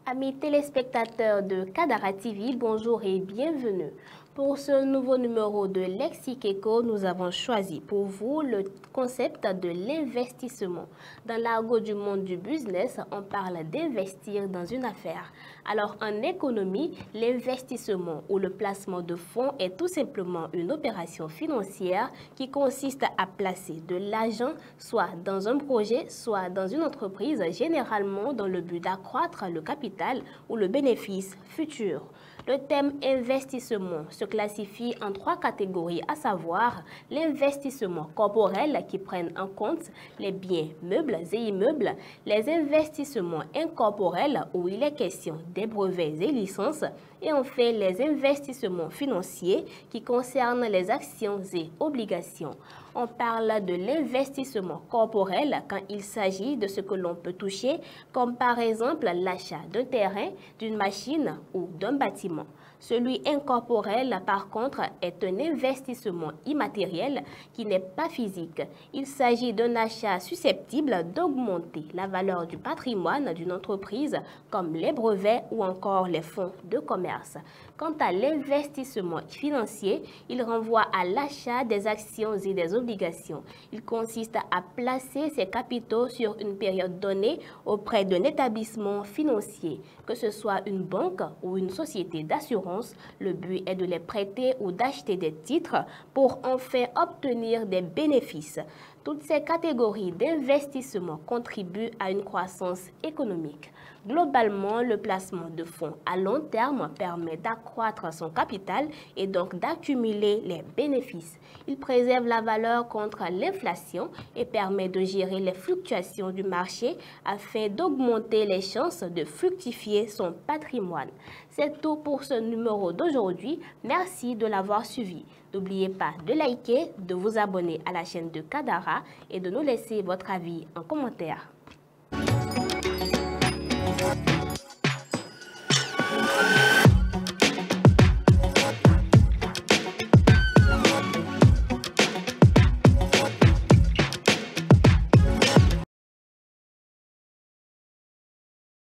Amis téléspectateurs de Kadara TV, bonjour et bienvenue. Pour ce nouveau numéro de Lexique Eco, nous avons choisi pour vous le concept de l'investissement. Dans l'argot du monde du business, on parle d'investir dans une affaire. Alors en économie, l'investissement ou le placement de fonds est tout simplement une opération financière qui consiste à placer de l'argent soit dans un projet, soit dans une entreprise, généralement dans le but d'accroître le capital ou le bénéfice futur. Le thème investissement se classifie en trois catégories, à savoir l'investissement corporel qui prennent en compte les biens meubles et immeubles, les investissements incorporels où il est question des brevets et licences, et enfin les investissements financiers qui concernent les actions et obligations. On parle de l'investissement corporel quand il s'agit de ce que l'on peut toucher, comme par exemple l'achat d'un terrain, d'une machine ou d'un bâtiment. Celui incorporel, par contre, est un investissement immatériel qui n'est pas physique. Il s'agit d'un achat susceptible d'augmenter la valeur du patrimoine d'une entreprise, comme les brevets ou encore les fonds de commerce. Quant à l'investissement financier, il renvoie à l'achat des actions et des obligations. Il consiste à placer ses capitaux sur une période donnée auprès d'un établissement financier, que ce soit une banque ou une société d'assurance. Le but est de les prêter ou d'acheter des titres pour enfin obtenir des bénéfices. Toutes ces catégories d'investissement contribuent à une croissance économique. Globalement, le placement de fonds à long terme permet d'accroître son capital et donc d'accumuler les bénéfices. Il préserve la valeur contre l'inflation et permet de gérer les fluctuations du marché afin d'augmenter les chances de fructifier son patrimoine. C'est tout pour ce numéro d'aujourd'hui. Merci de l'avoir suivi. N'oubliez pas de liker, de vous abonner à la chaîne de Kadara et de nous laisser votre avis en commentaire.